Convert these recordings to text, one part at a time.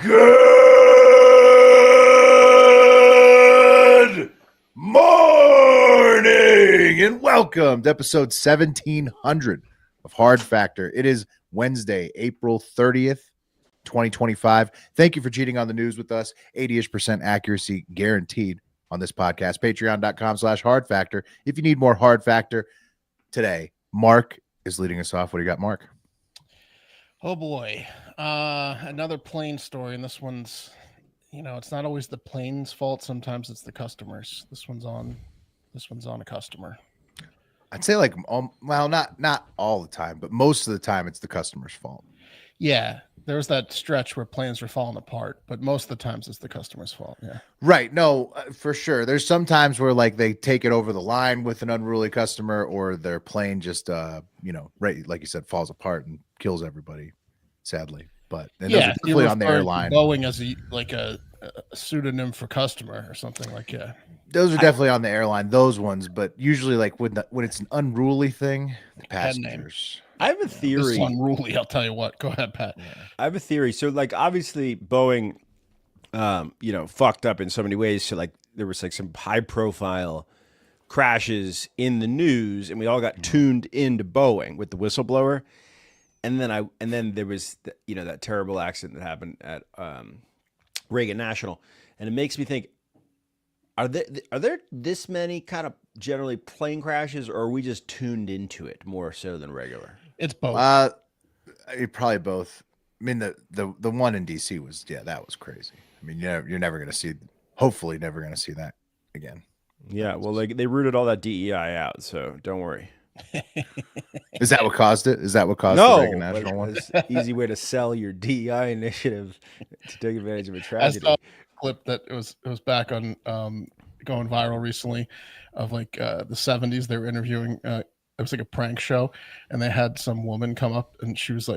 Good morning and welcome to episode 1700 of Hard Factor. It is Wednesday, April 30th, 2025. Thank you for cheating on the news with us. 80% accuracy guaranteed on this podcast. Patreon.com/Hard Factor. If you need more Hard Factor today, Mark is leading us off. What do you got, Mark? Oh boy, another plane story, and this one's, it's not always the plane's fault. Sometimes it's the customers. This one's on a customer. I'd say not all the time, but most of the time it's the customer's fault. Yeah, there was that stretch where planes were falling apart, but most of the times it's the customer's fault. Yeah, right. No, for sure. There's some times where they take it over the line with an unruly customer, or their plane just right, like you said, falls apart and kills everybody, sadly. But those are definitely on the airline. Boeing as a pseudonym for customer or something like that. Those are definitely on the airline, those ones, but usually when it's an unruly thing, the passengers. I have a theory. This is unruly, I'll tell you what. Go ahead, Pat. Yeah. I have a theory. So obviously Boeing fucked up in so many ways. So there was some high profile crashes in the news, and we all got tuned into Boeing with the whistleblower. And then there was that terrible accident that happened at Reagan National, and it makes me think: are there this many kind of generally plane crashes, or are we just tuned into it more so than regular? It's both. Probably both. I mean, the one in DC was that was crazy. I mean, you're never going to see, hopefully, never going to see that again. Yeah, well, they rooted all that DEI out, so don't worry. Is that what caused it? Is that what caused the Reagan National one? It's an easy way to sell your DEI initiative to take advantage of a tragedy. I saw a clip that it was back on going viral recently of the 70s. They were interviewing. It was like a prank show, and they had some woman come up, and she was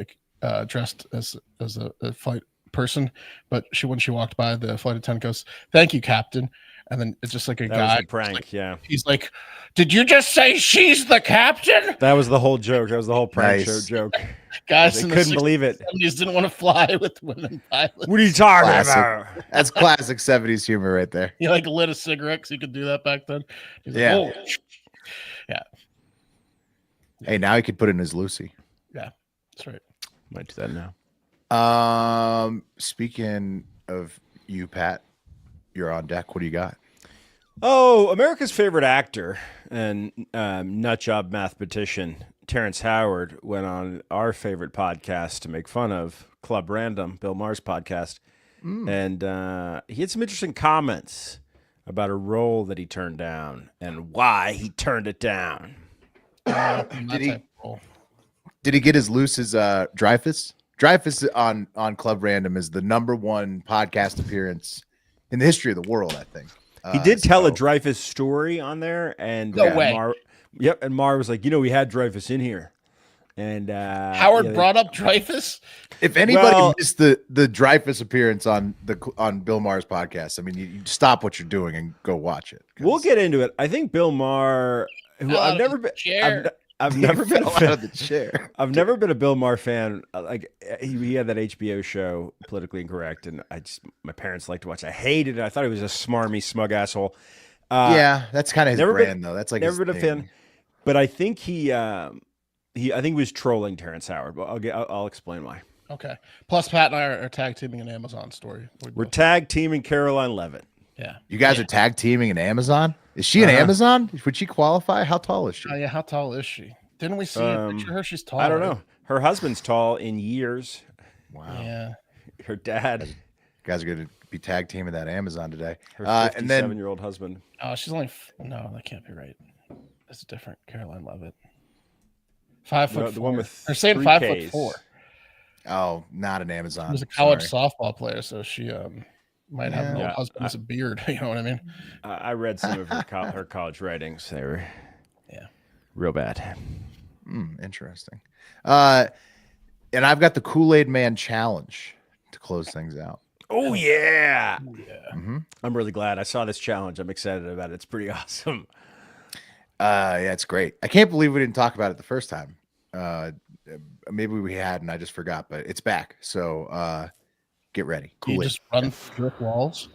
dressed as a flight person, but when she walked by, the flight attendant goes, "Thank you, Captain." And then it's just like that guy was the prank. Yeah, he's like, "Did you just say she's the captain?" That was the whole joke. That was the whole prank show joke. Guys, couldn't believe it. 70s didn't want to fly with women pilots. What are you talking about? That's classic 70s humor right there. He lit a cigarette, so you could do that back then. He's yeah. Like, oh. Yeah. Hey, now he could put it in his Lucy. Yeah, that's right. Might do that now. Speaking of you, Pat, you're on deck. What do you got? Oh, America's favorite actor and nutjob mathematician Terrence Howard went on our favorite podcast to make fun of Club Random, Bill Maher's podcast, and he had some interesting comments about a role that he turned down and why he turned it down. Did he get as loose as Dreyfus? Dreyfus on Club Random is the #1 podcast appearance in the history of the world, I think. He did tell a Dreyfus story on there, and no way. And Maher was like, we had Dreyfus in here, and Howard brought up Dreyfus. If anybody missed the Dreyfus appearance on Bill Maher's podcast, I mean, you stop what you're doing and go watch it. We'll get into it. I think Bill Maher, who I've never been out of the chair. I've never been a Bill Maher fan. He had that HBO show, Politically Incorrect, and my parents liked to watch. I hated it. I thought he was a smarmy, smug asshole. Yeah, that's kind of his brand, though. That's never been a fan. But I think he was trolling Terrence Howard. But I'll explain why. Okay. Plus, Pat and I are tag teaming an Amazon story. We're tag teaming Caroline Levitt. Yeah. You guys are tag teaming an Amazon? Is she an Amazon? Would she qualify? How tall is she? Yeah, how tall is she? Didn't we see a picture of her? She's tall. I don't know. Her husband's tall in years. Wow. Yeah. Her dad. You guys are going to be tag teaming that Amazon today. Her 57-year-old husband. Oh, she's only... No, that can't be right. That's different. Caroline Levitt. 5 foot 4. The one with they're saying 5'4". Oh, not an Amazon. She was a college softball player, so she might have an old husband with a beard. You know what I mean? I read some of her college writings. They were real bad. Interesting. And I've got the Kool-Aid Man challenge to close things out. Oh, yeah. Mm-hmm. I'm really glad I saw this challenge. I'm excited about it. It's pretty awesome. Yeah, it's great. I can't believe we didn't talk about it the first time. Maybe we had and I just forgot, but it's back. So get ready. You Kool-Aid. just run brick walls.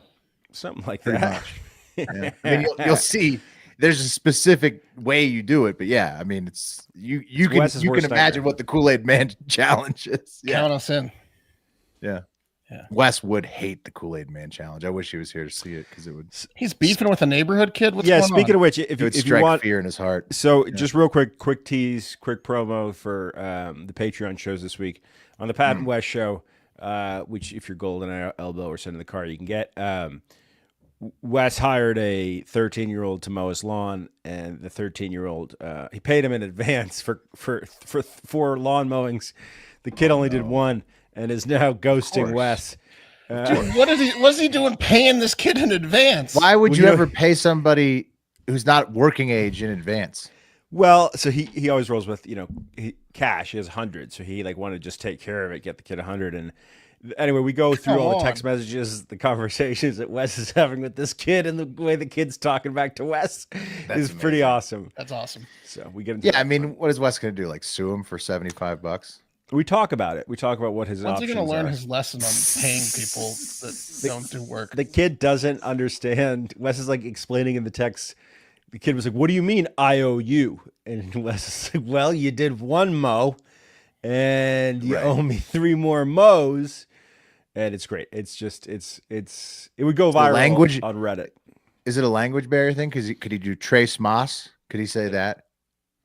Something like Pretty that. much. Yeah. I mean, you'll see. There's a specific way you do it, but yeah, I mean, it's you can Wes's imagine nightmare. what the Kool-Aid Man challenge is. Yeah, Count us in. yeah. Yeah. Wes would hate the Kool-Aid Man challenge. I wish he was here to see it because it would. He's beefing with a neighborhood kid. What's Yeah, going speaking on? of which, It if would you strike want, fear in his heart. so just real quick tease, quick promo for the Patreon shows this week on the Pat and West show, which if you're golden elbow or send in the car, you can get. Wes hired a 13-year-old to mow his lawn, and the 13-year-old he paid him in advance for 4 lawn mowings. The kid only did 1 and is now ghosting Wes. Dude, what's he doing paying this kid in advance? Why would Well, you you know- ever pay somebody who's not working age in advance? Well, so he always rolls with cash. He has 100, so he wanted to just take care of it, get the kid 100, and anyway, we go through all the text messages, the conversations that Wes is having with this kid, and the way the kid's talking back to Wes is pretty awesome. That's awesome. So we get into Yeah, I mean, what is Wes going to do? Like sue him for $75? we talk about it. We talk about what his When's he options going to learn are. his lesson on paying people that don't do work? The kid doesn't understand. Wes is explaining in the text. The kid was like, "What do you mean I owe you?" And Wes is like, "Well, you did 1 mow, and you owe me 3 more mows." And it's great. It's just it would go viral language- on Reddit. Is it a language barrier thing? Could he do Trace Moss? Could he say that?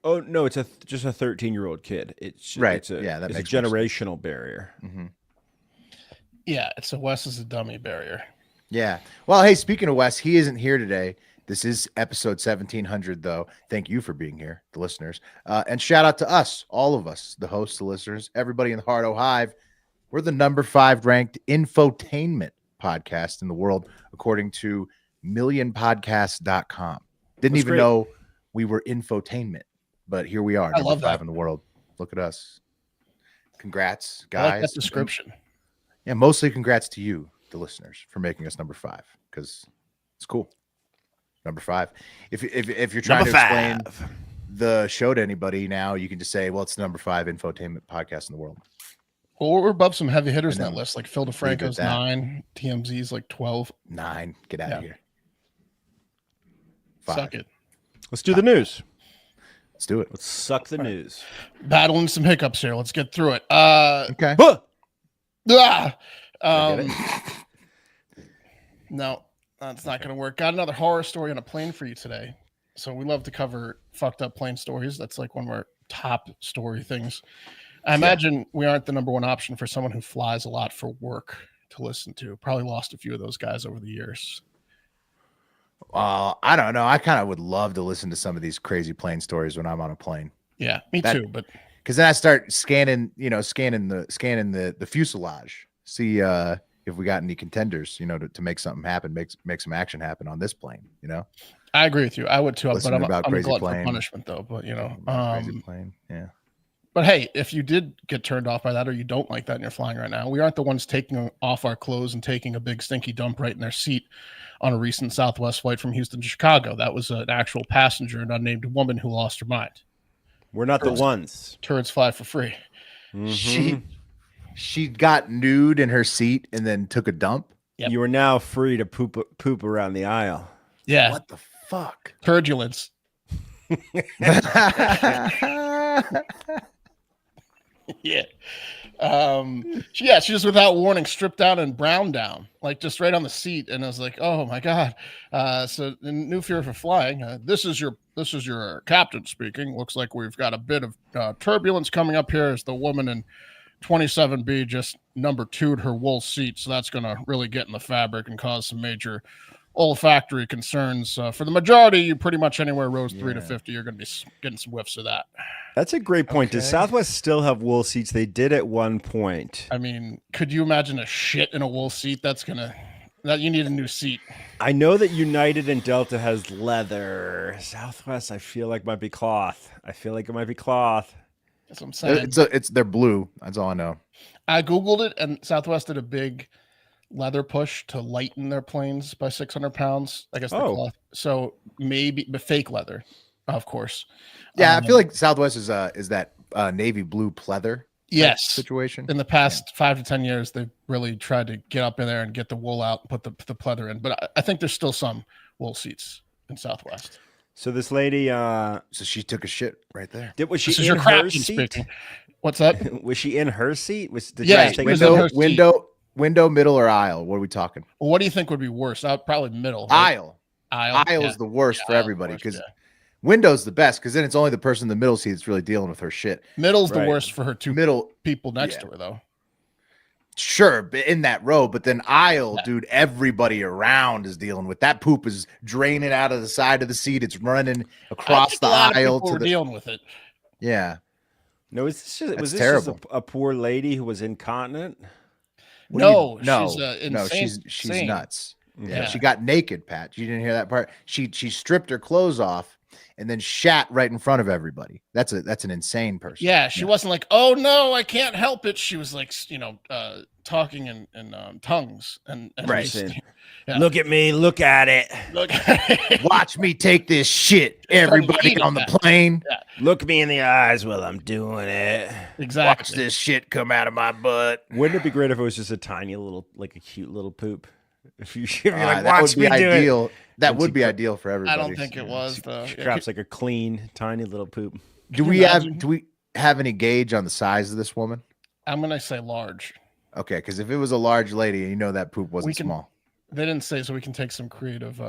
Oh no, it's just a 13-year-old kid. It's Right. It's a, Yeah, that it's a makes more sense. generational barrier. Yeah, it's a Wes is a dummy barrier. Yeah. Well, hey, speaking of Wes, he isn't here today. This is episode 1700, though. Thank you for being here, the listeners. And shout out to us, all of us, the hosts, the listeners, everybody in the Heart O Hive. We're the number 5 ranked infotainment podcast in the world, according to millionpodcast.com. Didn't That's even great. know we were infotainment, but here we are, I number love 5 that. in the world. Look at us. Congrats, I like guys. that description. Yeah, mostly congrats to you, the listeners, for making us number 5, because it's cool. Number 5. If you're trying Number to explain 5. the show to anybody now, you can just say, well, it's the number 5 infotainment podcast in the world. Well, we're above some heavy hitters in And that then list, like Phil leave it DeFranco's at that. 9, TMZ's 12. 9. Get out of here. 5. Suck it. Let's do the news. Let's do it. Let's suck the news. Battling some hiccups here. Let's get through it. Okay. Huh! Ah! I get No, that's not going to work. Got another horror story on a plane for you today. So we love to cover fucked up plane stories. That's like one of our top story things. I imagine we aren't the number 1 option for someone who flies a lot for work to listen to. Probably lost a few of those guys over the years. I don't know. I kind of would love to listen to some of these crazy plane stories when I'm on a plane, Yeah, me That- too. But because then I start scanning the fuselage, see if we got any contenders, to make something happen, make some action happen on this plane. I agree with you. I would too. Listening But about I'm a crazy glutton for plane. punishment, though. But Crazy plane. Yeah. But hey, if you did get turned off by that, or you don't like that and you're flying right now, we aren't the ones taking off our clothes and taking a big stinky dump right in their seat on a recent Southwest flight from Houston to Chicago. That was an actual passenger, an unnamed woman who lost her mind. We're not the ones. Turds fly for free. Mhm. She got nude in her seat and then took a dump. Yep. You are now free to poop around the aisle. Yeah, What the fuck? turbulence. Yeah. She just without warning stripped down and brown down, like just right on the seat. And I was like, oh my God. So new fear for flying. This is your captain speaking. Looks like we've got a bit of turbulence coming up here as the woman in 27B just number 2'd her wool seat. So that's going to really get in the fabric and cause some major olfactory concerns. For the majority, you pretty much anywhere rows 3 to 50, you're going to be getting some whiffs of that. That's a great point. Does Okay. Southwest still have wool seats? They did at one point. I mean, could you imagine a shit in a wool seat? That you need a new seat. I know that United and Delta has leather. Southwest, I feel like might be cloth. That's That's what I'm saying. They're blue. That's all I know. I Googled it, and Southwest did a big leather push to lighten their planes by 600 pounds. I guess the Oh. cloth. So maybe, but fake leather, of course. Yeah, I feel like Southwest is that navy blue pleather. Yes. situation. In the past 5 to 10 years, they've really tried to get up in there and get the wool out and put the pleather in. But I think there's still some wool seats in Southwest. So this lady, So she took a shit right there. was This she is in your her captain seat? speaking. What's that? Was she in her seat? Did Yeah, she take was in her Window, middle, or aisle? What are we talking? Well, what do you think would be worse? Probably middle. Right? Aisle Yeah. is the worst for Aisle's everybody worst, because yeah. window's the best because then it's only the person in the middle seat that's really dealing with her shit. Middle's the Right. worst for her two Middle, people next yeah. to her, though. sure, but in that row, but then aisle, dude, everybody around is dealing with that. Poop is draining out of the side of the seat. It's running across the a lot aisle of people to were the dealing with it. yeah. No, was this terrible. just a poor lady who was incontinent? No, no, she's insane. no, she's insane. nuts. Yeah, Yeah. she got naked, Pat. You didn't hear that part. She stripped her clothes off and then shat right in front of everybody. That's an insane person. Yeah, she wasn't like, "Oh no, I can't help it." She was like, talking in tongues and Right. just- yeah. Look at me, look at it. Look, Watch me take this shit. Everybody eating on the that. plane. Look me in the eyes while I'm doing it. exactly. Watch this shit come out of my butt. Wouldn't it be great if it was just a tiny little, like a cute little poop? If you're like, That would watch be me do it. ideal. That And would she be cr- ideal for I everybody. don't think it was though. She Yeah, drops like a clean, tiny little poop. Do you we imagine? have any gauge on the size of this woman? I'm gonna say large. Okay, because if it was a large lady, you know that poop wasn't We can- small. They didn't say, so we can take some creative,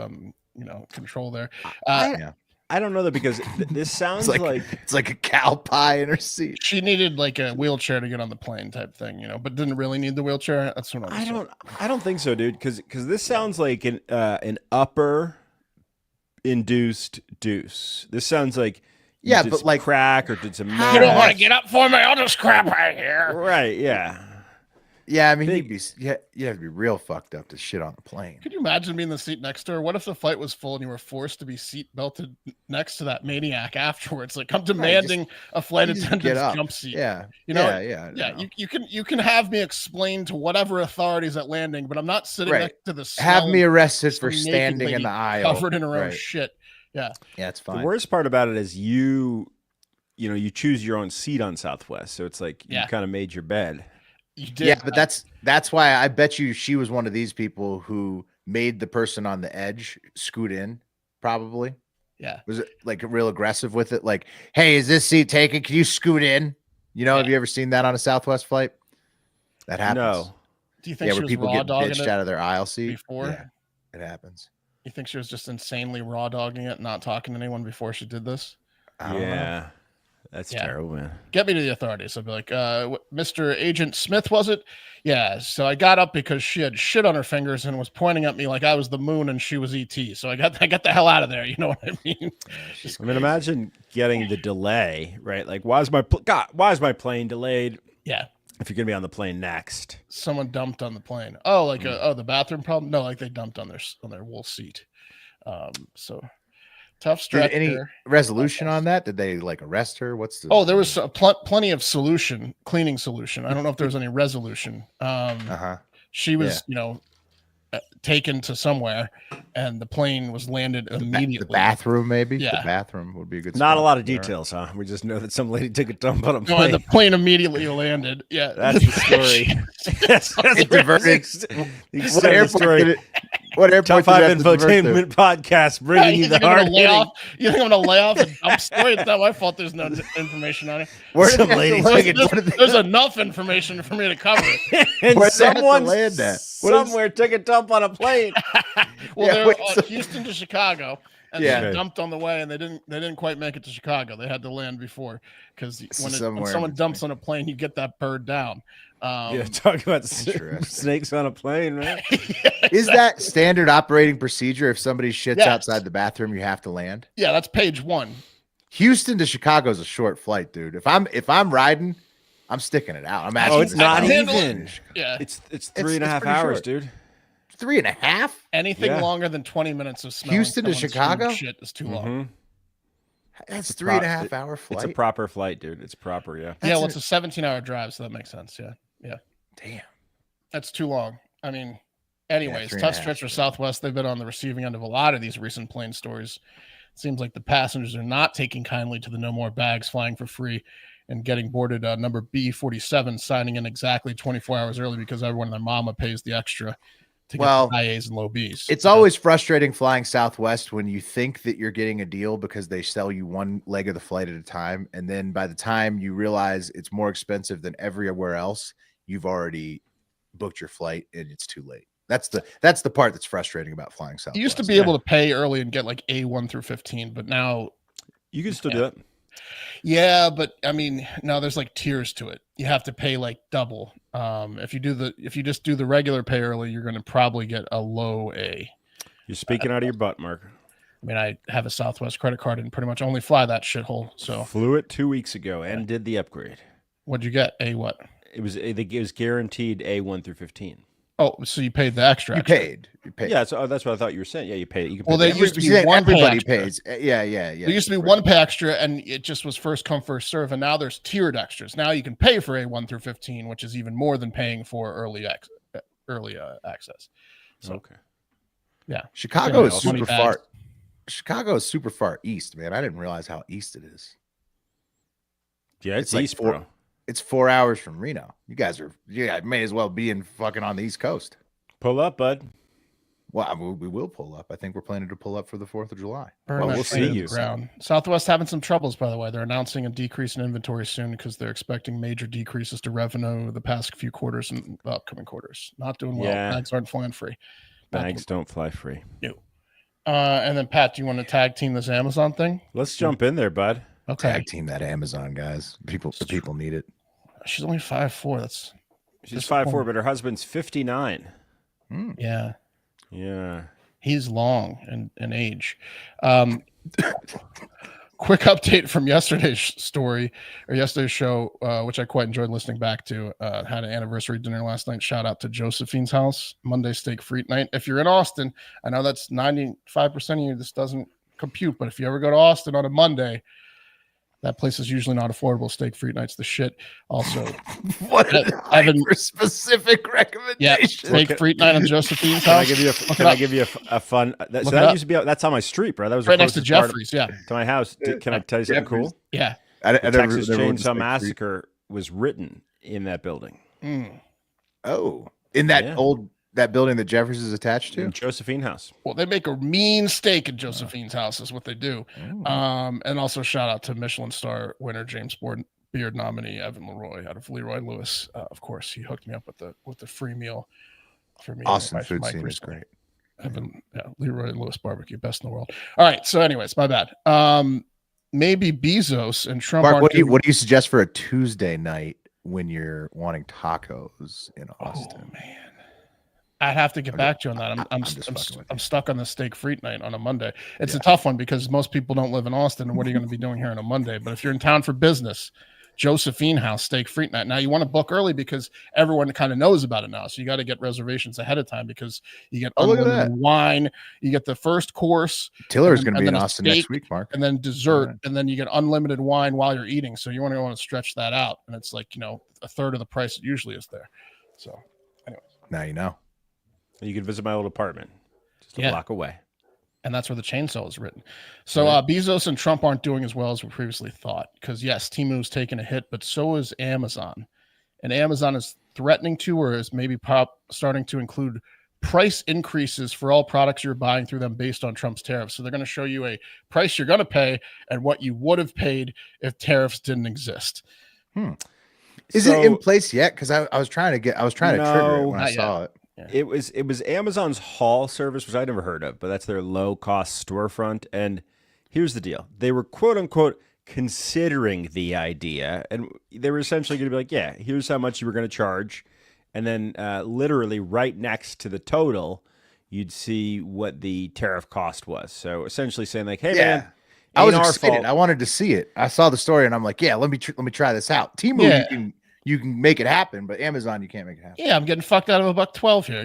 control there. I don't know that because this sounds like It's like a cow pie in her seat. She needed like a wheelchair to get on the plane type thing, but didn't really need the wheelchair. That's what I'm saying. I don't think so, dude. Because this sounds like an upper induced deuce. This sounds like you Yeah, did but some like crack or did some. How- You don't Yeah. want to get up for me? I'll just crap right here. Right? Yeah. Yeah, I mean, Big- you'd have to be real fucked up to shit on the plane. Could you imagine being in the seat next to her? What if the flight was full and you were forced to be seat belted next to that maniac afterwards? Like, I'm demanding a flight You just attendant's get up. jump seat. Yeah, Yeah, yeah. You can have me explain to whatever authorities at landing, but I'm not sitting Right. next to the Have me arrested some for naked standing in lady the aisle, covered in her own Right. shit. Yeah, Yeah, it's The fine. worst part about it is you choose your own seat on Southwest, so it's like you Yeah. kind of made your bed. you did. Yeah, but that's why I bet you she was one of these people who made the person on the edge scoot in. Probably yeah. was it like real aggressive with it? Like, hey, is this seat taken? Can you scoot in? Have you ever seen that on a Southwest flight? That happens. No. Do you think Yeah, she where was people raw get dogging bitched it out of their aisle seat before? Yeah, it happens. You think she was just insanely raw dogging it, not talking to anyone before she did this? I don't know. Yeah. That's Yeah. terrible, man. Get me to the authorities. I'd be like, Mr. Agent Smith, was it? Yeah. So I got up because she had shit on her fingers and was pointing at me like I was the moon and she was ET. So I got the hell out of there. You know what I mean? I mean, imagine getting the delay, right? Like, why is my plane delayed? Yeah. If you're gonna be on the plane next, Someone dumped on the plane. Oh, like the bathroom problem? No, like they dumped on their wool seat. So tough Did stretch. any here. resolution on that? Did they like arrest her? What's the? Oh, there was plenty of cleaning solution. I don't know if there was any resolution. Uh-huh. She was, taken to somewhere, and the plane was landed immediately. The bathroom, maybe. Yeah. The bathroom would be a good. not a spot lot of for her. details, huh? We just know that some lady took a dump on a No, plane. and the plane immediately landed. Yeah, That's the story. that's It diverted. What airport did it? What airport? Top did it 5 have to divert to? infotainment podcast bringing you the hard hitting. You think I'm gonna lay off a dump story? It's not my fault. There's no information on it. Where did Some they have to lady land? took it- What did they- There's enough information for me to cover it. And Where'd they have to someone land at? What is- somewhere took a dump on a plane. Well, Yeah, they're wait, on so- Houston to Chicago, and Yeah. they dumped on the way, and they didn't quite make it to Chicago. They had to land before because when somewhere in someone between. dumps on a plane, you get that bird down. Yeah, talk about Interesting. snakes on a plane, man. Is that standard operating procedure? If somebody shits Yes. outside the bathroom, you have to land. Yeah, that's page 1. Houston to Chicago is a short flight, dude. If I'm riding, I'm sticking it out. I'm actually. Oh, it's not handle even. Yeah, It's 3.5 pretty hours, short. dude. 3.5. anything Yeah. longer than 20 minutes of smelling Houston to someone's Chicago? food shit is too long. Mhm. That's It's a 3.5 hour flight. It's a proper flight, dude. It's proper, yeah. Yeah, That's well, it's a 17-hour drive, so that makes sense. Yeah, Damn. that's too long. I mean, anyways, 3.5, tough stretch for yeah. Southwest. They've been on the receiving end of a lot of these recent plane stories. It seems like the passengers are not taking kindly to the no more bags flying for free and getting boarded number B47, signing in exactly 24 hours early because everyone and their mama pays the extra to get the high A's and low B's. It's always frustrating flying Southwest when you think that you're getting a deal because they sell you one leg of the flight at a time. And then by the time you realize it's more expensive than everywhere else, you've already booked your flight and it's too late. That's the part that's frustrating about flying Southwest. You used to be able to pay early and get like A1 through 15, but now you can still do it. Yeah, but I mean, no, there's like tiers to it. You have to pay like double. If you just do the regular pay early, you're going to probably get a low A. You're speaking out of your butt, Mark. I mean, I have a Southwest credit card and pretty much only fly that shithole. So flew it 2 weeks ago and did the upgrade. What'd you get? A what? It was guaranteed A1 through 15. Oh, so you paid the extra? You paid. Yeah, so that's what I thought you were saying. Yeah, you paid. You can. Well, they used to be one everybody pay pays. Yeah. There used to be one pay extra, and it just was first come first serve. And now there's tiered extras. Now you can pay for A1 through 15, which is even more than paying for early access. So, okay. Yeah, Chicago is super far. Chicago is super far east, man. I didn't realize how east it is. Yeah, it's like east, bro. It's 4 hours from Reno. You guys may as well be in fucking on the East Coast. Pull up, bud. Well, we will pull up. I think we're planning to pull up for the 4th of July. Well, we'll see you. Southwest having some troubles, by the way. They're announcing a decrease in inventory soon because they're expecting major decreases to revenue the past few quarters and the upcoming quarters. Not doing well. Yeah. Bags aren't flying free. Bags don't fly free. No. And then, Pat, do you want to tag team this Amazon thing? Let's jump in there, bud. Okay. Tag team that Amazon, guys. The people need it. She's only 5'4". She's 5'4", but her husband's 59. Yeah. Yeah. He's long in age. Quick update from yesterday's show, which I quite enjoyed listening back to. Had an anniversary dinner last night. Shout out to Josephine's house, Monday steak frite night. If you're in Austin, I know that's 95% of you. This doesn't compute, but if you ever go to Austin on a Monday, that place is usually not affordable. Steak frite night's the shit. Also, what a specific recommendation. Yeah, steak frite night on Josephine's house. Can I give you a fun? That used to be. That's on my street, bro. That was right next to Jeffrey's. Yeah, to my house. Can I tell you something cool? Yeah, the Texas Chainsaw Massacre was written in that building. Oh, in that that building that Jeffries is attached to? Josephine House. Well, they make a mean steak at Josephine's house is what they do. And also shout out to Michelin star winner James Beard nominee Evan Leroy out of Leroy Lewis. Of course, he hooked me up with the free meal for me. Awesome food scene is great. Leroy Lewis barbecue, best in the world. All right, so anyways, my bad. Maybe Bezos and Trump. Mark, what do you suggest for a Tuesday night when you're wanting tacos in Austin? Oh man. I'd have to get back to you on that. I'm stuck on the steak frite night on a Monday. It's a tough one because most people don't live in Austin. And what are you going to be doing here on a Monday? But if you're in town for business, Josephine House steak frite night. Now you want to book early because everyone kind of knows about it now. So you got to get reservations ahead of time because you get unlimited wine. You get the first course. Tiller is going to be in Austin next week, Mark. And then dessert, and then you get unlimited wine while you're eating. So you want to stretch that out, and it's like a third of the price it usually is there. So, anyways, now you know. You could visit my old apartment, just a block away. And that's where the chainsaw is written. So Bezos and Trump aren't doing as well as we previously thought. Because yes, Temu's taken a hit, but so is Amazon. And Amazon is threatening to, or is maybe starting to include price increases for all products you're buying through them based on Trump's tariffs. So they're going to show you a price you're going to pay and what you would have paid if tariffs didn't exist. Is it in place yet? Because I was trying to trigger it when I saw it. It was Amazon's haul service, which I'd never heard of, but that's their low cost storefront. And here's the deal. They were quote unquote considering the idea, and they were essentially going to be like, yeah, here's how much you were going to charge. And then literally right next to the total, you'd see what the tariff cost was. So essentially saying like, hey man, I was excited. I wanted to see it. I saw the story and I'm like, yeah, let me try this out. Temu, you can make it happen, but Amazon, you can't make it happen. Yeah, I'm getting fucked out of $1.12 here.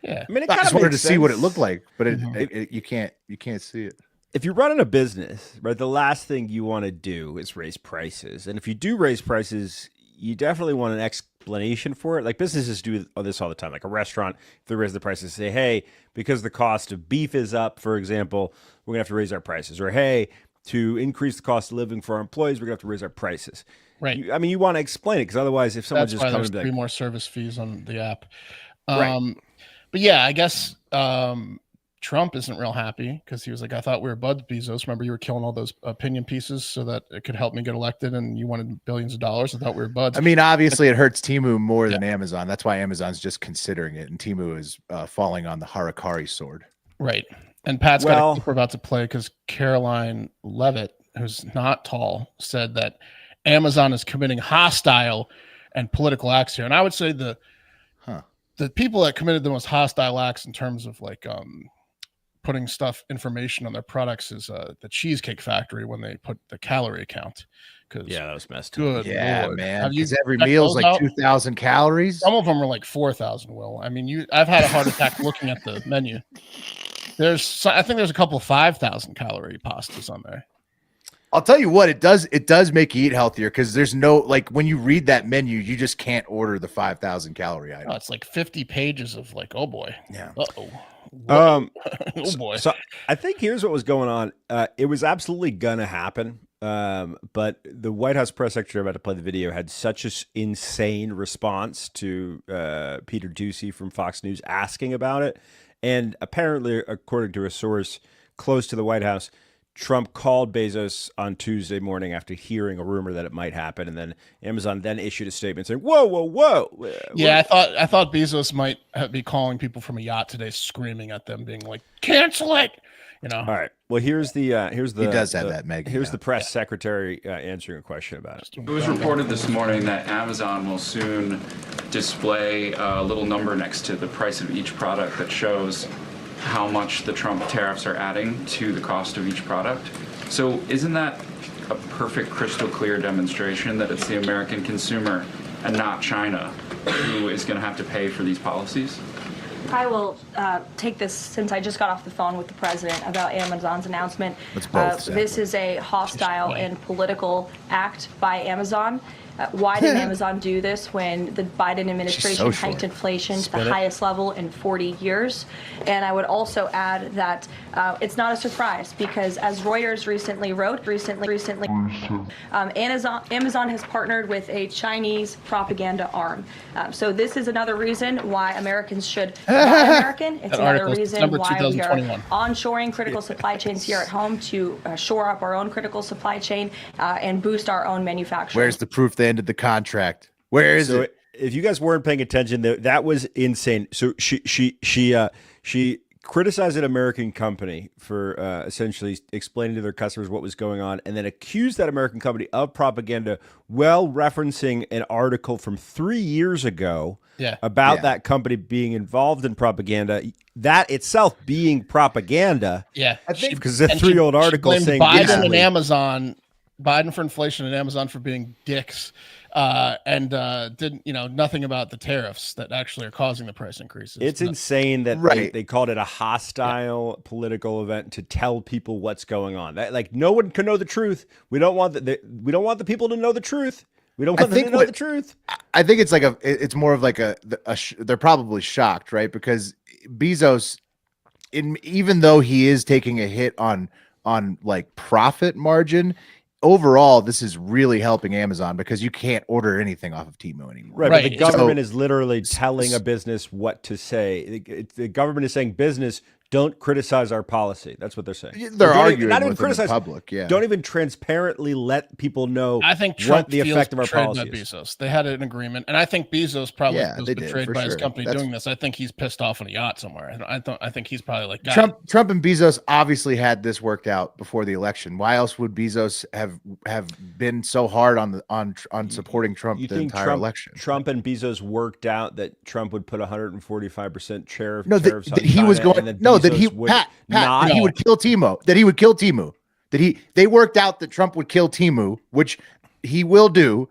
Yeah. I mean, I just wanted to see what it looked like, but you can't see it. If you're running a business, right, the last thing you want to do is raise prices. And if you do raise prices, you definitely want an explanation for it. Like businesses do this all the time. Like a restaurant, if they raise the prices, say, hey, because the cost of beef is up, for example, we're gonna have to raise our prices. Or hey, to increase the cost of living for our employees, we're going to have to raise our prices. Right. You want to explain it because otherwise, if someone's That's just why coming there's to be three like, more service fees on the app. Right. But yeah, I guess Trump isn't real happy because he was like, I thought we were buds, Bezos. Remember, you were killing all those opinion pieces so that it could help me get elected, and you wanted billions of dollars. I thought we were buds. I mean, obviously, it hurts Temu more than Amazon. That's why Amazon's just considering it, and Temu is falling on the Harakari sword. Right. And Pat's got a clip we're about to play because Caroline Levitt, who's not tall, said that Amazon is committing hostile and political acts here. And I would say the people that committed the most hostile acts in terms of like putting information on their products is the Cheesecake Factory when they put the calorie count. That was messed up. Good Lord. Man. Because every meal is like 2,000 calories. Some of them are like 4,000. Will I mean I've had a heart attack looking at the menu. I think there's a couple of 5,000 calorie pastas on there. I'll tell you what, it does make you eat healthier because there's no, like, when you read that menu, you just can't order the 5,000 calorie item. Oh, it's like 50 pages of like, oh boy. Yeah. Uh-oh. Oh boy. So I think here's what was going on. It was absolutely gonna happen. But the White House press secretary about to play the video had such an insane response to Peter Doocy from Fox News asking about it. And apparently, according to a source close to the White House, Trump called Bezos on Tuesday morning after hearing a rumor that it might happen, and then Amazon then issued a statement saying, "Whoa!" Yeah, I thought Bezos might be calling people from a yacht today, screaming at them, being like, "Cancel it!" You know. Uh-huh. All right. Well, here's the he does have that, Meg. Here's the press secretary answering a question about it. It was reported this morning that Amazon will soon display a little number next to the price of each product that shows how much the Trump tariffs are adding to the cost of each product. So isn't that a perfect crystal clear demonstration that it's the American consumer and not China who is going to have to pay for these policies? I will take this since I just got off the phone with the president about Amazon's announcement. This is a hostile and political act by Amazon. Why did Amazon do this when the Biden administration hiked inflation to the highest level in 40 years? And I would also add that it's not a surprise because as Reuters recently wrote, Amazon has partnered with a Chinese propaganda arm. So this is another reason why Americans should buy American. It's another reason why we are onshoring critical supply chains here at home to shore up our own critical supply chain and boost our own manufacturing. Where's the proof they ended the contract? Where is it? If you guys weren't paying attention, that was insane. So she criticized an American company for essentially explaining to their customers what was going on, and then accused that American company of propaganda, while referencing an article from 3 years ago about that company being involved in propaganda. That itself being propaganda. Yeah, I think because it's a 3-year-old article saying Biden and Amazon. Biden for inflation and Amazon for being dicks, and didn't nothing about the tariffs that actually are causing the price increases. It's insane that they called it a hostile political event to tell people what's going on. Like no one can know the truth. We don't want we don't want the people to know the truth. We don't want them to know the truth. I think it's like it's more of like they're probably shocked, right? Because Bezos, even though he is taking a hit on like profit margin, overall, this is really helping Amazon because you can't order anything off of Temu anymore. Right. But the government is literally telling a business what to say. The government is saying, business, don't criticize our policy. That's what they're saying. They're arguing not even criticize the public. Yeah. Don't even transparently let people know I think Trump what the effect of our policy is. Bezos. They had an agreement, and I think Bezos probably was betrayed by his sure. company doing this. I think he's pissed off on a yacht somewhere. I think he's probably like Trump and Bezos obviously had this worked out before the election. Why else would Bezos have been so hard on supporting Trump the entire election? Trump and Bezos worked out that Trump would put 145% tariffs on China, that he would kill Temu. That he would kill Temu. They worked out that Trump would kill Temu, which he will do.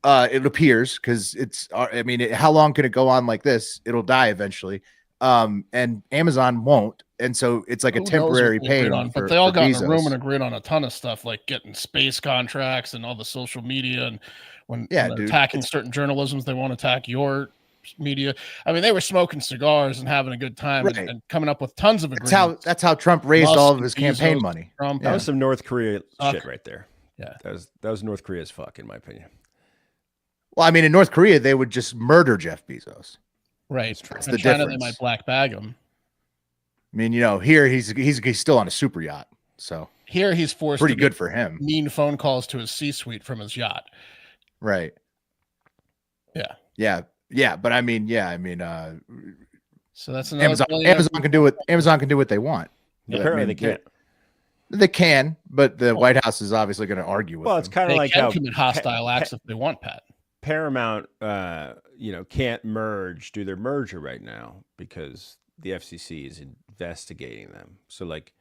It appears because how long can it go on like this? It'll die eventually. And Amazon won't. And so it's like a temporary pain. But they all got in a room and agreed on a ton of stuff, like getting space contracts and all the social media. And when they're attacking certain journalisms, they won't attack your media. I mean, they were smoking cigars and having a good time and coming up with tons of agreements. That's how Trump raised all of his campaign money. Trump. That was some North Korea shit right there. Yeah, that was North Korea as fuck, in my opinion. Well, I mean, in North Korea, they would just murder Jeff Bezos. Right. That's in the China, difference. they might black bag him. I mean, here he's still on a super yacht, so here he's forced. Pretty good for him. Mean phone calls to his C-suite from his yacht. Right. Yeah. But I mean, so that's another Amazon can do what they want. Apparently they can't. They can, but the White House is obviously going to argue with them. Well, it's kind of like how how commit hostile acts if they want, Pat. Paramount, can't do their merger right now because the FCC is investigating them. So, like,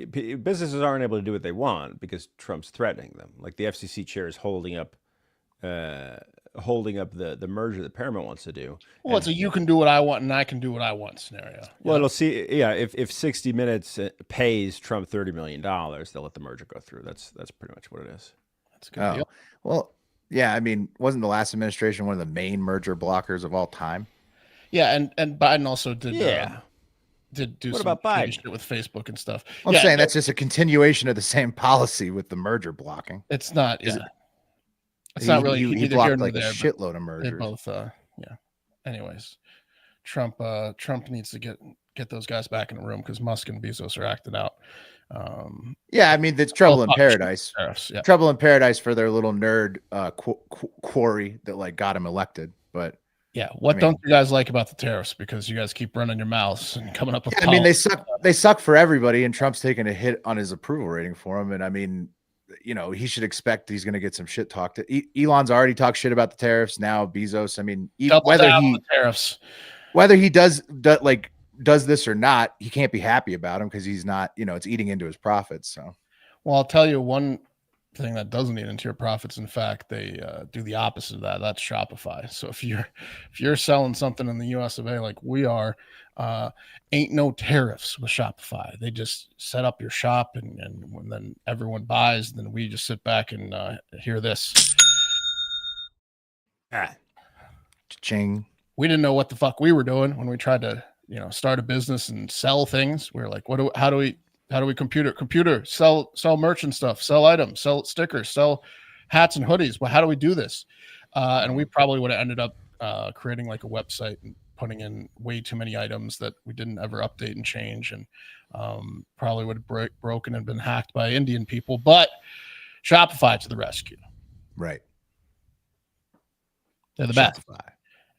businesses aren't able to do what they want because Trump's threatening them. Like, the FCC chair is holding up the merger that Paramount wants to do. Well, it's a you can do what I want and I can do what I want scenario. Well, it'll see. Yeah, if 60 Minutes pays Trump $30 million, they'll let the merger go through. That's pretty much what it is. That's a good deal. Well, yeah, I mean, wasn't the last administration one of the main merger blockers of all time? Yeah, and Biden also did. Did do what some about Biden shit with Facebook and stuff. I'm saying that's just a continuation of the same policy with the merger blocking. It's not. It's not really. He blocked like a shitload of mergers. They both. Anyways, Trump needs to get those guys back in the room because Musk and Bezos are acting out. I mean, it's trouble in paradise. Tariffs, yeah. Trouble in paradise for their little nerd quarry that like got him elected. But don't you guys like about the tariffs? Because you guys keep running your mouths and coming up with. I mean, they suck. They suck for everybody, and Trump's taking a hit on his approval rating for him. And I mean, he should expect he's going to get some shit talked. Elon's already talked shit about the tariffs. Now Bezos. I mean, whether he does this or not, he can't be happy about him because he's not. It's eating into his profits. So, well, I'll tell you one thing that doesn't eat into your profits. In fact, they do the opposite of that. That's Shopify. So if you're selling something in the US of A like we are, ain't no tariffs with Shopify. They just set up your shop and when then everyone buys, then we just sit back and hear this. Ching. We didn't know what the fuck we were doing when we tried to, start a business and sell things. We were like, how do we computer sell merchant stuff, sell items, sell stickers, sell hats and hoodies? Well, how do we do this? And we probably would have ended up creating like a website and putting in way too many items that we didn't ever update and change, and probably would have broken and been hacked by Indian people. But Shopify to the rescue. Right. They're the best.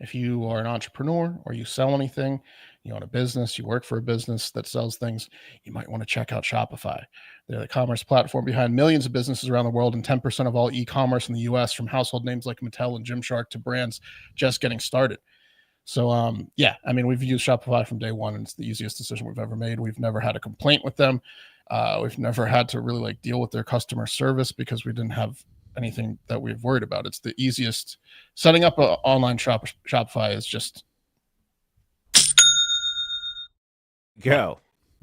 If you are an entrepreneur or you sell anything, you own a business, you work for a business that sells things, you might want to check out Shopify. They're the commerce platform behind millions of businesses around the world and 10% of all e-commerce in the US, from household names like Mattel and Gymshark to brands just getting started. So, I mean, we've used Shopify from day one, and it's the easiest decision we've ever made. We've never had a complaint with them. We've never had to really deal with their customer service because we didn't have anything that we've worried about. It's the easiest. Setting up an online Shopify is just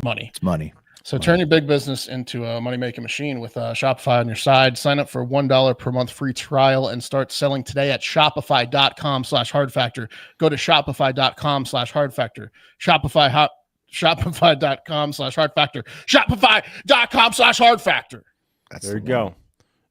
money. It's money. So turn your big business into a money-making machine with Shopify on your side. Sign up for $1 per month free trial and start selling today at shopify.com/hardfactor. Go to shopify.com/hardfactor. Shopify.com/hardfactor. Shopify.com/hardfactor. There you go.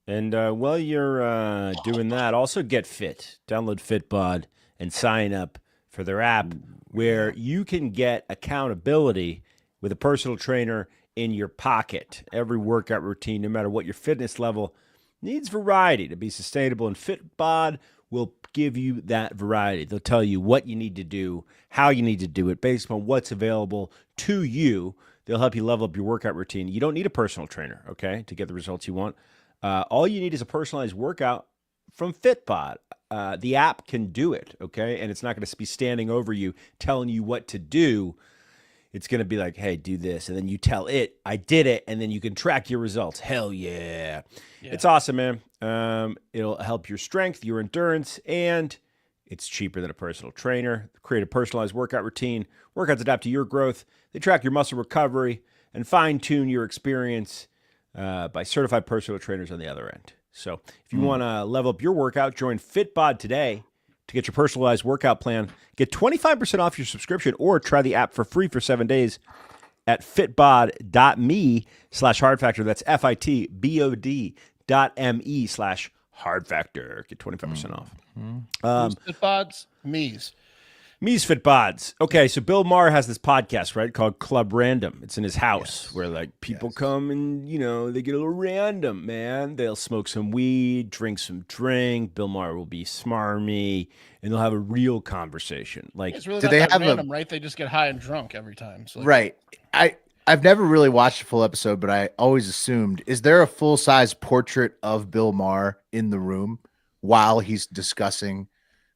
And while you're doing that, also get fit. Download FitBod and sign up for their app where you can get accountability with a personal trainer in your pocket. Every workout routine, no matter what your fitness level, needs variety to be sustainable, and FitBod will give you that variety. They'll tell you what you need to do, how you need to do it, based on what's available to you. They'll help you level up your workout routine. You don't need a personal trainer, okay, to get the results you want. All you need is a personalized workout from FitBod. The app can do it, okay? And it's not going to be standing over you telling you what to do. It's going to be like, hey, do this. And then you tell it, I did it. And then you can track your results. Hell yeah. It's awesome, man. It'll help your strength, your endurance, and it's cheaper than a personal trainer. Create a personalized workout routine. Workouts adapt to your growth. They track your muscle recovery and fine-tune your experience by certified personal trainers on the other end. So if you want to level up your workout, join FitBod today. to get your personalized workout plan. Get 25% off your subscription or try the app for free for 7 days at fitbod.me/hardfactor. That's fitbod.me/hardfactor. Get 25% off. Fitbods, Me's Fitbods. Okay, so Bill Maher has this podcast, right, called Club Random. It's in his house where like people come and, they get a little random, man. They'll smoke some weed, drink some drink. Bill Maher will be smarmy, and they'll have a real conversation. Like, it's really do not they that have random, right? They just get high and drunk every time. So right. I've never really watched a full episode, but I always assumed, is there a full-size portrait of Bill Maher in the room while he's discussing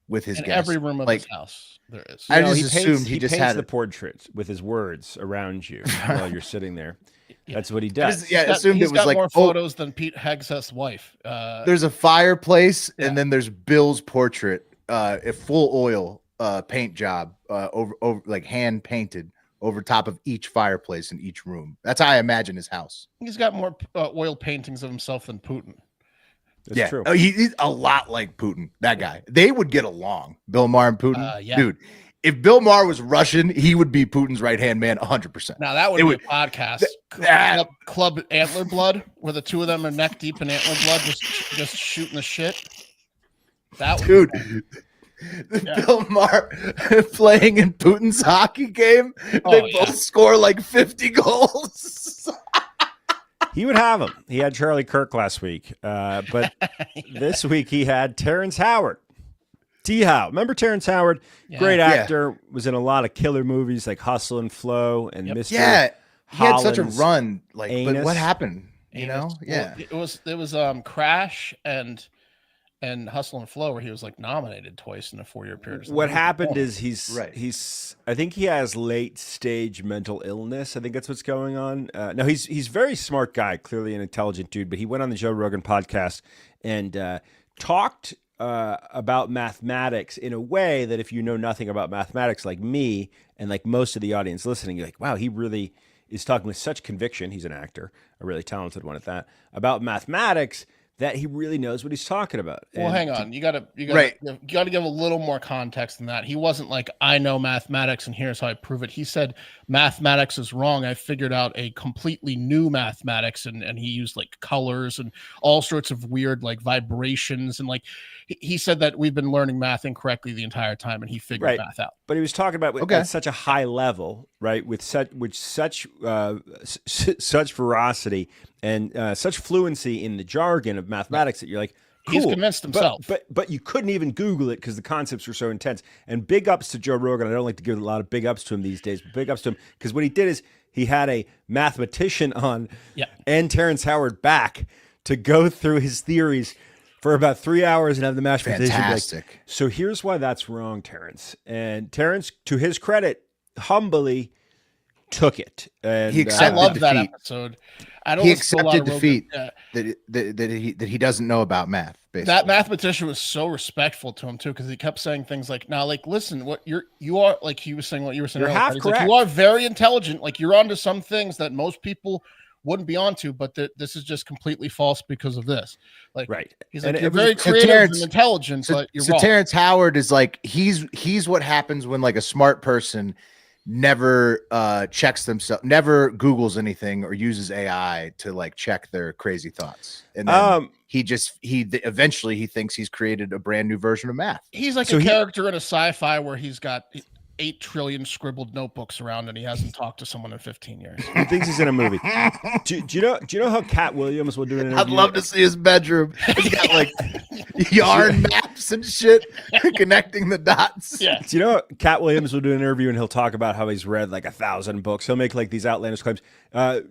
with his in guests? every room of his house, there is. I just assumed he just paints had the portrait with his words around you while you're sitting there. That's what he does. I assumed He's it was got like more photos than Pete Hegseth's wife. There's a fireplace, and then there's Bill's portrait, a full oil paint job, over like hand painted over top of each fireplace in each room. That's how I imagine his house. He's got more oil paintings of himself than Putin. That's true. Oh, he's a lot like Putin. That guy. They would get along. Bill Maher and Putin. Dude, if Bill Maher was Russian, he would be Putin's right-hand man 100%. Now, that would be a podcast. Club Antler Blood, where the two of them are neck deep in antler blood, just shooting the shit. That would Bill Maher playing in Putin's hockey game. They both score like 50 goals. He would have him. He had Charlie Kirk last week. But this week he had Terrence Howard. T-How. Remember Terrence Howard? Yeah. Great actor. Was in a lot of killer movies like Hustle and Flow and Mr. Yeah. He had such a Holland's run. Like, Anus. but what happened? You Anus. know? Yeah. Well, it was Crash and Hustle and Flow, where he was like nominated twice in a 4-year period. What happened is he's I think he has late stage mental illness. I think that's what's going on. No, he's a very smart guy, clearly an intelligent dude, but he went on the Joe Rogan podcast and talked about mathematics in a way that if you know nothing about mathematics like me and like most of the audience listening, you're like, wow, he really is talking with such conviction. He's an actor, a really talented one at that, about mathematics, that he really knows what he's talking about. Well, hang on. You gotta give a little more context than that. He wasn't like, I know mathematics and here's how I prove it. He said mathematics is wrong. I figured out a completely new mathematics, and he used like colors and all sorts of weird like vibrations, and like he said that we've been learning math incorrectly the entire time, and he figured math out. But he was talking about at such a high level, right? With such ferocity and such fluency in the jargon of mathematics that you're like, cool. He's convinced himself. But you couldn't even Google it because the concepts were so intense. And big ups to Joe Rogan. I don't like to give a lot of big ups to him these days, but big ups to him because what he did is he had a mathematician on and Terrence Howard back to go through his theories for about 3 hours and have the mathematician Fantastic. So here's why that's wrong, Terrence. And Terrence, to his credit, humbly took it. And he accepted I love defeat. that episode. He accepted defeat that he doesn't know about math. Basically. That mathematician was so respectful to him too, because he kept saying things like, "Now, like, listen, you are like he was saying what you were saying. You're half correct. Like, you are very intelligent. Like, you're onto some things that most people wouldn't be onto, but this is just completely false because of this." Like, right? He's like, you're very creative and intelligent, but you're wrong. Terrence Howard is like he's what happens when like a smart person never checks themselves, never Googles anything or uses AI to like check their crazy thoughts, and then he eventually thinks he's created a brand new version of math. He's like a character in a sci-fi where he's got 8 trillion scribbled notebooks around and he hasn't talked to someone in 15 years. He thinks he's in a movie. Do you know how Cat Williams will do an interview? I'd love to see his bedroom. He's got like yarn maps and shit connecting the dots. Yeah. Do you know Cat Williams will do an interview and he'll talk about how he's read like 1,000 books. He'll make like these outlandish claims.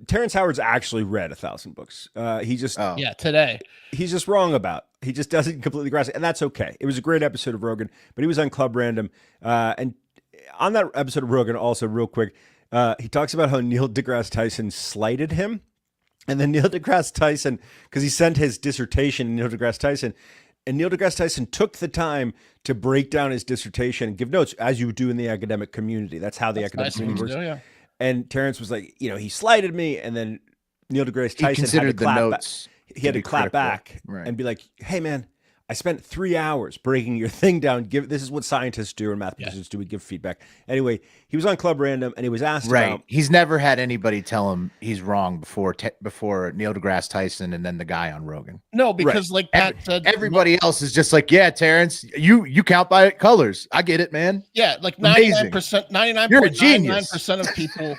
Terrence Howard's actually read 1,000 books. He just today. He's just wrong about. He just doesn't completely grasp it, and that's okay. It was a great episode of Rogan, but he was on Club Random, and on that episode of Rogan, also real quick, he talks about how Neil deGrasse Tyson slighted him, and then Neil deGrasse Tyson, because he sent his dissertation to Neil deGrasse Tyson, and Neil deGrasse Tyson took the time to break down his dissertation and give notes, as you do in the academic community. That's how the academic community works. Yeah. And Terrence was like, he slighted me, and then Neil deGrasse Tyson considered the notes. He had to clap back and and be like, "Hey, man, I spent 3 hours breaking your thing down. This is what scientists do and mathematicians do. We give feedback. Anyway, he was on Club Random and he was asked about. He's never had anybody tell him he's wrong before Neil deGrasse Tyson and then the guy on Rogan. No, because like Pat said, everybody else is just like, yeah, Terrence, you count by colors. I get it, man. Yeah, like 99%, 99.99% of people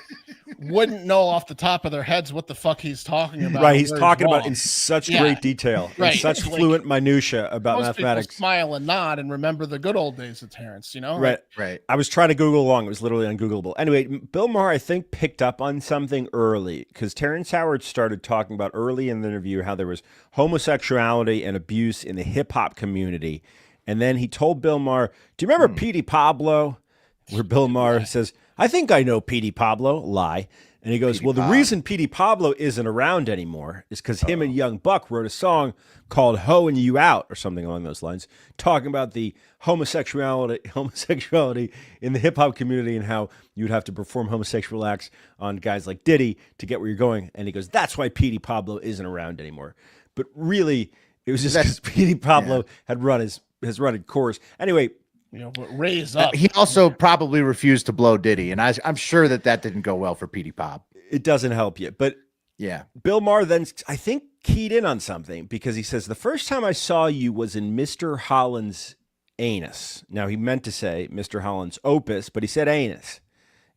wouldn't know off the top of their heads what the fuck he's talking about. Right, he's talking about it in such great detail, in such fluent minutia about most mathematics. People smile and nod and remember the good old days of Terrence, you know? Right. I was trying to Google along. It was literally ungoogleable. Anyway, Bill Maher, I think, picked up on something early because Terrence Howard started talking about early in the interview how there was homosexuality and abuse in the hip-hop community. And then he told Bill Maher, do you remember P. Pablo? Where Bill Maher says, I think I know P. Pablo. Lie. And he goes, well, the reason P. Pablo isn't around anymore is because him and Young Buck wrote a song called Hoeing You Out or something along those lines, talking about the homosexuality in the hip hop community and how you would have to perform homosexual acts on guys like Diddy to get where you're going. And he goes, that's why P. Pablo isn't around anymore. But really, it was just because P. Pablo had run his course. Anyway, but raise up. He also probably refused to blow Diddy, and I'm sure that didn't go well for Petey Pop. It doesn't help you, but yeah. Bill Maher then, I think, keyed in on something because he says, the first time I saw you was in Mr. Holland's anus. Now, he meant to say Mr. Holland's opus, but he said anus.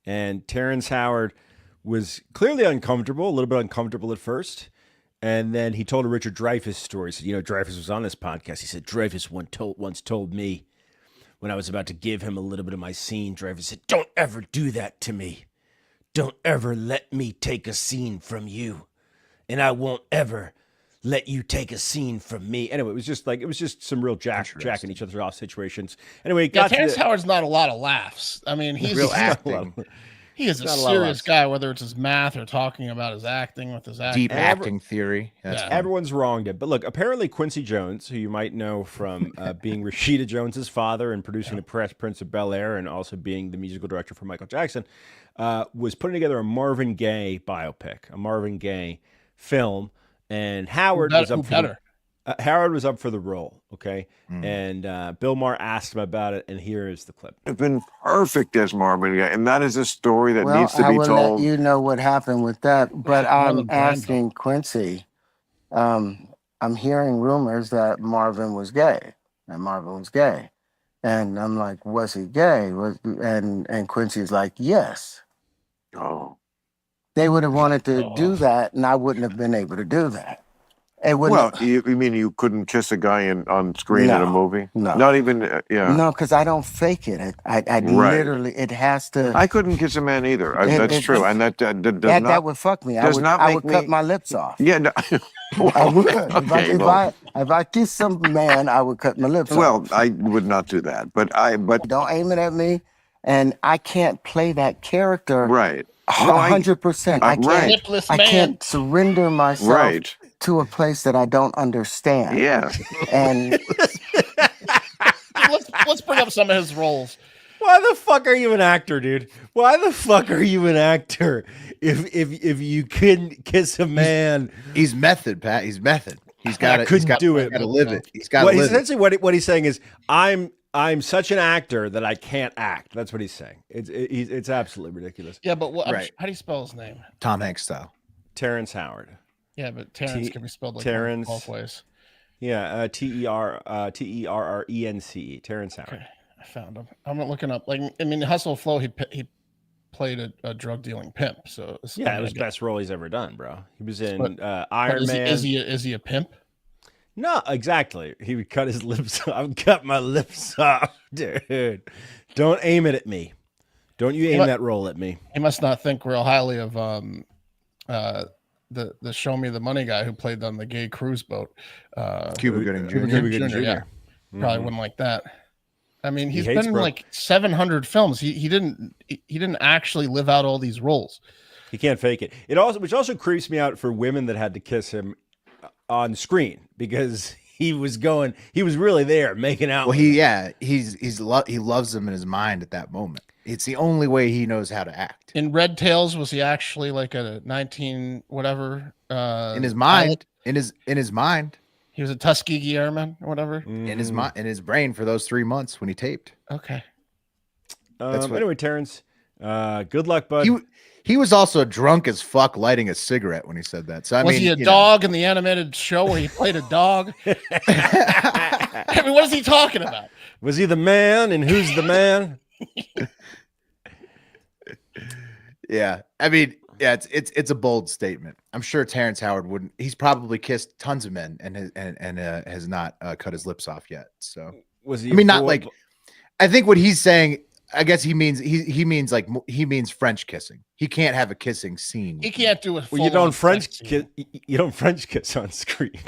And Terrence Howard was clearly uncomfortable, a little bit uncomfortable at first. And then he told a Richard Dreyfuss story. He said, Dreyfuss was on this podcast. He said, Dreyfuss once told me, when I was about to give him a little bit of my scene, Dreyfuss said, don't ever do that to me. Don't ever let me take a scene from you. And I won't ever let you take a scene from me. Anyway, it was just some real jacking each other off situations. Anyway, Terrence Howard's not a lot of laughs. I mean, he's real acting. He is a serious guy, whether it's his math or talking about his acting with his acting. Deep acting theory. Everyone's wronged it. But look, apparently Quincy Jones, who you might know from being Rashida Jones's father and producing The Fresh Prince of Bel-Air and also being the musical director for Michael Jackson, was putting together a Marvin Gaye biopic, a Marvin Gaye film. And Howard was up for Howard was up for the role, okay? And Bill Maher asked him about it, and here is the clip. It's been perfect as Marvin Gaye, and that is a story that needs to be told. I will let you know what happened with that, but I'm asking Quincy. I'm hearing rumors that Marvin was gay, and I'm like, was he gay? And Quincy's like, yes. Oh. They would have wanted to do that, and I wouldn't have been able to do that. Well, you mean you couldn't kiss a guy on screen in a movie? No. Not even, No, because I don't fake it. I literally, it has to. I couldn't kiss a man either. That's true. And that does not. That would fuck me. I would cut my lips off. Yeah. No. I would. If I kiss some man, I would cut my lips off. Well, I would not do that. But don't aim it at me. And I can't play that character. Right. 100%. I can't surrender myself to a place that I don't understand. Yeah. And let's bring up some of his roles. Why the fuck are you an actor, dude? Why the fuck are you an actor if you couldn't kiss a man? He's method, Pat. He's method. He's got to do it. Got to live it. He's got to live it. Essentially, what he's saying is, I'm such an actor that I can't act. That's what he's saying. It's absolutely ridiculous. Yeah, but how do you spell his name? Tom Hanks style. Terrence Howard. Yeah, but Terrence can be spelled like Terrence both ways. Yeah, Terrence. Terrence Howard. Okay, I found him. I'm not looking up. Hustle Flow. He played a drug dealing pimp. So it was the best role he's ever done, bro. He was in Iron Man. Is he a pimp? No, exactly. He would cut his lips off. I would cut my lips off, dude. Don't aim it at me. Don't you aim that role at me. He must not think real highly of the Show Me the Money guy who played on the gay cruise boat. Cuba Gooding Jr. Yeah. Probably wouldn't like that. I mean, he's been in like 700 films. He didn't actually live out all these roles. He can't fake it. Which also creeps me out for women that had to kiss him on screen because he was really there making out. Well, he loves them in his mind at that moment. It's the only way he knows how to act. In Red Tails, was he actually like a 19 whatever? In his mind. In his mind. He was a Tuskegee Airman or whatever. in his brain for those 3 months when he taped. Okay. Anyway, Terrence, good luck, bud. He was also drunk as fuck lighting a cigarette when he said that. So Was he a dog in the animated show where he played a dog? I mean, what is he talking about? Was he the man, and who's the man? Yeah, I mean, yeah, it's a bold statement. I'm sure Terrence Howard wouldn't. He's probably kissed tons of men and has not cut his lips off yet. So Was he? I mean, not like. I think what he's saying. I guess he means he means French kissing. He can't have a kissing scene. He can't do it. Well, you don't French kiss. You don't French kiss on screen.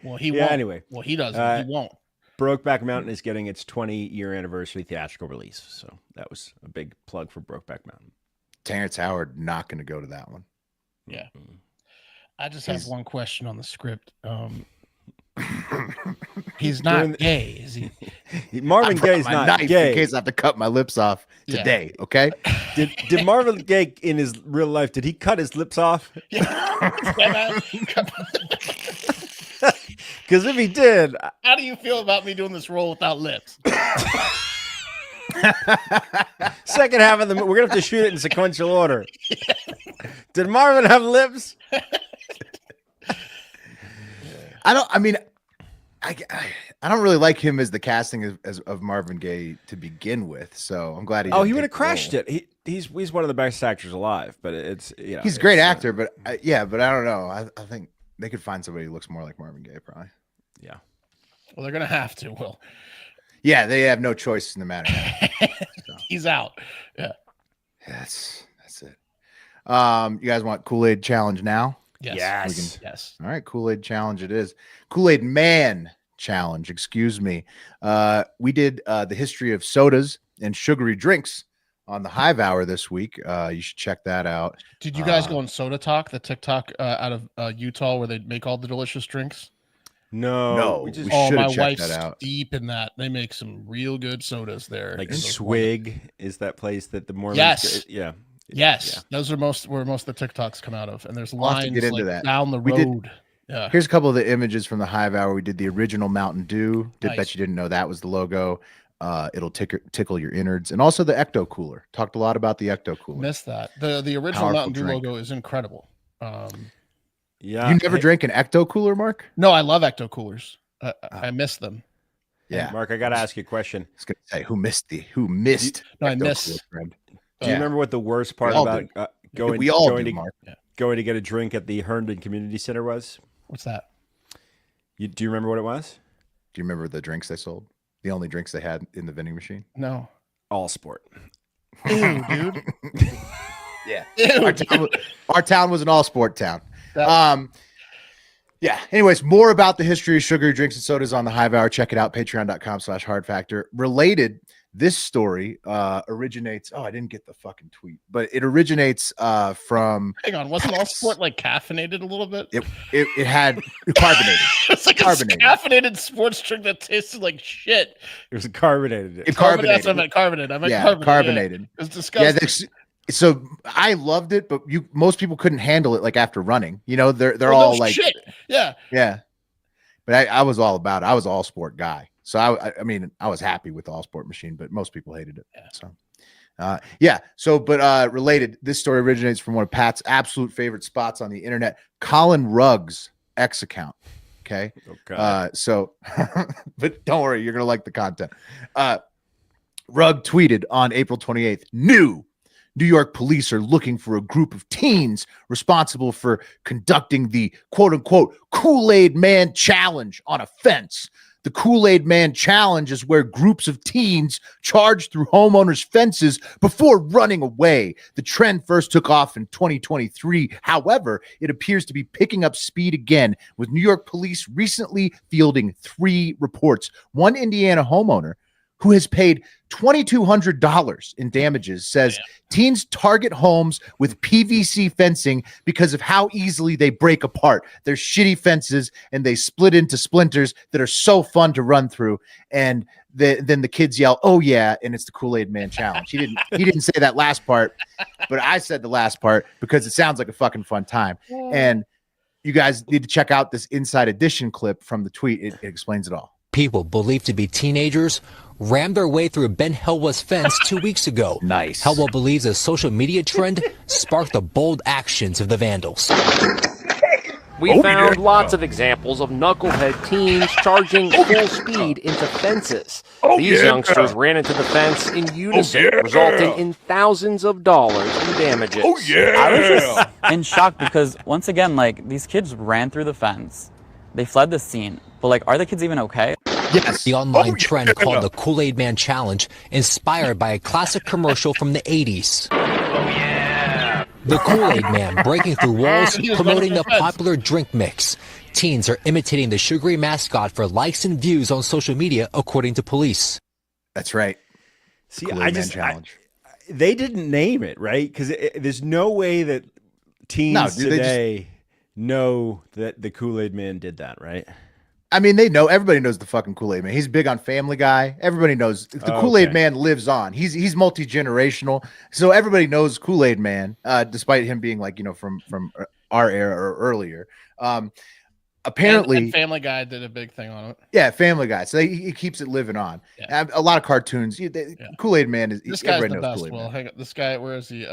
Well, he won't. Anyway, well, he doesn't. He won't. Brokeback Mountain is getting its 20-year anniversary theatrical release, so that was a big plug for Brokeback Mountain. Terrence Howard not going to go to that one. Yeah, I just have one question on the script. He's not gay, is he? Marvin Gaye's not gay. In case I have to cut my lips off today. Yeah. Okay. Did Marvin Gaye in his real life? Did he cut his lips off? Because if he did, how do you feel about me doing this role without lips? Second half of the we're gonna have to shoot it in sequential order. Did Marvin have lips? I don't really like him as the casting of Marvin Gaye to begin with. So I'm glad he. He would have crushed it. He's one of the best actors alive. But it's he's a great actor. But I don't know. I think they could find somebody who looks more like Marvin Gaye probably. Yeah. Well, they're gonna have to. Will. Yeah, they have no choice in the matter. So. He's out. Yeah. That's it. You guys want Kool-Aid challenge now? Yes. Yes. All right, Kool-Aid challenge it is. Kool-Aid Man challenge, excuse me. We did the history of sodas and sugary drinks on the Hive Hour this week. You should check that out. Did you guys go on Soda Talk, the TikTok out of Utah where they make all the delicious drinks? No. We my wife's that out. Deep in that. They make some real good sodas there. Like Swig is that place that the Mormons. Yes. Yeah. Yes. Yeah. Those are where most of the TikToks come out of. And there's lines get into that. down the road. Yeah. Here's a couple of the images from the Hive Hour. We did the original Mountain Dew. Nice. Bet you didn't know that was the logo. It'll tickle your innards. And also the Ecto Cooler. Talked a lot about the Ecto Cooler. Missed that. The original Powerful Mountain Dew drink. logo is incredible. Yeah. You never drank an Ecto Cooler, Mark? No, I love Ecto Coolers. I miss them. Yeah. Mark, I got to ask you a question. I was going to say, who missed? No, I Ecto missed. Cooler, friend? Do you remember what the worst part about going to get a drink at the Herndon Community Center was? What's that? Do you remember what it was? Do you remember the drinks they sold? The only drinks they had in the vending machine? No. All Sport. Ew, dude. Yeah. Ew, our town was an all sport town. Yeah. Anyways, more about the history of sugary drinks and sodas on the Hive Hour. Check it out. Patreon.com/hardfactor. Related, this story originates. Oh, I didn't get the fucking tweet, but it originates from. Hang on, wasn't all sport like caffeinated a little bit? It had carbonated. It's like carbonated. A caffeinated sports drink that tasted like shit. It was carbonated. Carbonated. That's what I meant. Carbonated. I meant carbonated. Carbonated. Yeah. It was disgusting. So I loved it, but most people couldn't handle it like after running. You know, they're all like shit. Yeah. Yeah. But I was all about it. I was all sport guy. So I mean, I was happy with the all sport machine, but most people hated it. Yeah. So related, this story originates from one of Pat's absolute favorite spots on the internet, Colin Rugg's X account. Okay. So but don't worry, you're gonna like the content. Rugg tweeted on April 28th, New York police are looking for a group of teens responsible for conducting the quote-unquote Kool-Aid Man challenge on a fence. The Kool-Aid Man challenge is where groups of teens charge through homeowners' fences before running away. The trend first took off in 2023. However, it appears to be picking up speed again, with New York police recently fielding 3 reports. One Indiana homeowner who has paid $2,200 in damages says teens target homes with PVC fencing because of how easily they break apart. They're shitty fences and they split into splinters that are so fun to run through. And then the kids yell, "Oh yeah!" and it's the Kool-Aid Man challenge. He didn't say that last part, but I said the last part because it sounds like a fucking fun time. And you guys need to check out this Inside Edition clip from the tweet. It explains it all. People believed to be teenagers rammed their way through Ben Helwa's fence 2 weeks ago. Nice. Helwa believes a social media trend sparked the bold actions of the vandals. We found lots of examples of knucklehead teens charging full speed into fences. These youngsters ran into the fence in unison, resulting in thousands of dollars in damages. I was just in shock because, once again, like, these kids ran through the fence. They fled the scene. But, like, are the kids even okay? Yes. The online trend called the Kool-Aid Man Challenge, inspired by a classic commercial from the 80s. The Kool-Aid Man breaking through walls, promoting the popular drink mix. Teens are imitating the sugary mascot for likes and views on social media, according to police. That's right. See, they didn't name it, right? Because there's no way that teens today know that the Kool-Aid Man did that, right? I mean, they know. Everybody knows the fucking Kool-Aid Man. He's big on Family Guy. Everybody knows the Kool-Aid Man lives on. He's multi-generational, so everybody knows Kool-Aid Man, despite him being like, you know, from our era or earlier. Apparently, and Family Guy did a big thing on it. Yeah, Family Guy. So he keeps it living on. Yeah. A lot of cartoons. Kool-Aid Man is. This guy's the best. Kool-Aid Well, hang on. This guy. Where is he?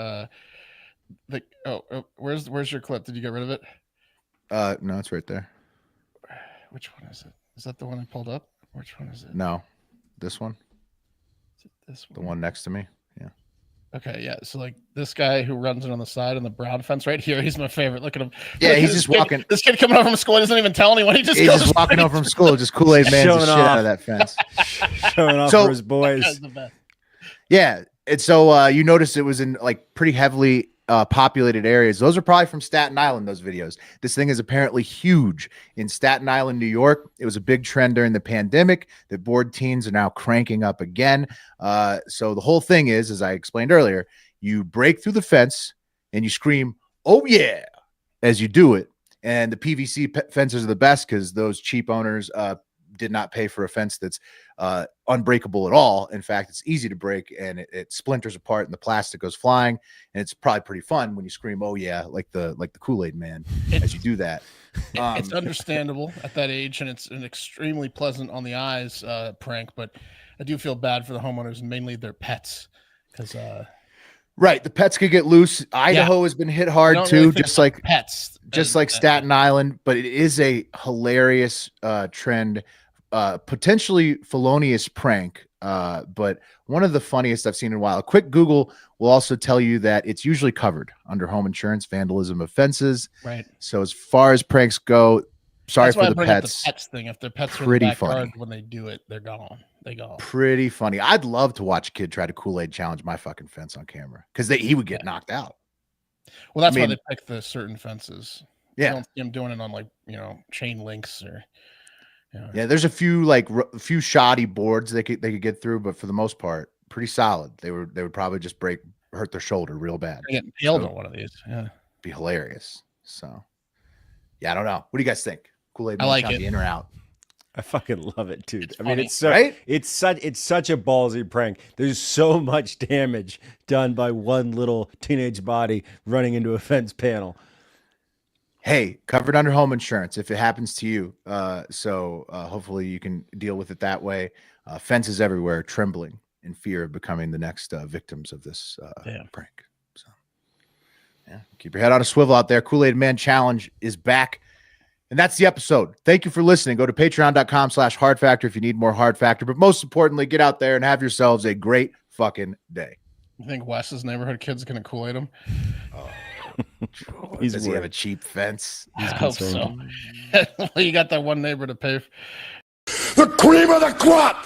Where's your clip? Did you get rid of it? No, it's right there. Which one is it? Is that the one I pulled up? Which one is it? No, this one. Is it this one? The one next to me. Yeah. Okay, yeah. So like this guy who runs it on the side on the brown fence right here, he's my favorite. Look at him. Yeah, he's just walking. This kid coming over from school, he doesn't even tell anyone. He's just walking over from school, just Kool-Aid Man the shit out of that fence. Showing off for his boys. Yeah. And so you notice it was in like pretty heavily populated areas. Those are probably from Staten Island, those videos. This thing is apparently huge in Staten Island, New York. It was a big trend during the pandemic that bored teens are now cranking up again. So the whole thing is, as I explained earlier, you break through the fence and you scream, "Oh yeah," as you do it. And the PVC fences are the best because those cheap owners did not pay for a fence that's unbreakable at all. In fact, it's easy to break and it splinters apart and the plastic goes flying. And it's probably pretty fun when you scream, "Oh yeah," like the Kool-Aid Man as you do that. It's understandable at that age, and it's an extremely pleasant on the eyes prank. But I do feel bad for the homeowners and mainly their pets because. Right, the pets could get loose. Idaho has been hit hard too, really just like pets, just like Staten Island. But it is a hilarious trend. Potentially felonious prank, but one of the funniest I've seen in a while. A quick Google will also tell you that it's usually covered under home insurance, vandalism offenses. Right. So as far as pranks go, sorry for the pets. The pets thing. If their pets are pretty in the backyard funny. When they do it, they're gone. They go. Pretty funny. I'd love to watch a kid try to Kool-Aid challenge my fucking fence on camera because he would get knocked out. Well, that's why they pick the certain fences. Yeah. You don't see them doing it on like chain links or. Yeah, there's a few shoddy boards they could get through, but for the most part, pretty solid. They would probably just hurt their shoulder real bad. Get nailed on one of these. Yeah, be hilarious. So, yeah, I don't know. What do you guys think? Kool-Aid Man, I like it. In or out? I fucking love it, dude. I mean, it's so it's such a ballsy prank. There's so much damage done by one little teenage body running into a fence panel. Hey, covered under home insurance if it happens to you. So hopefully you can deal with it that way. Fences everywhere, trembling in fear of becoming the next victims of this prank. So, yeah, keep your head on a swivel out there. Kool-Aid Man Challenge is back. And that's the episode. Thank you for listening. Go to patreon.com/Hard Factor if you need more Hard Factor. But most importantly, get out there and have yourselves a great fucking day. You think Wes's neighborhood kid's going to Kool-Aid him? Does he have a cheap fence? I hope so. Well, you got that one neighbor to pay. The cream of the crop!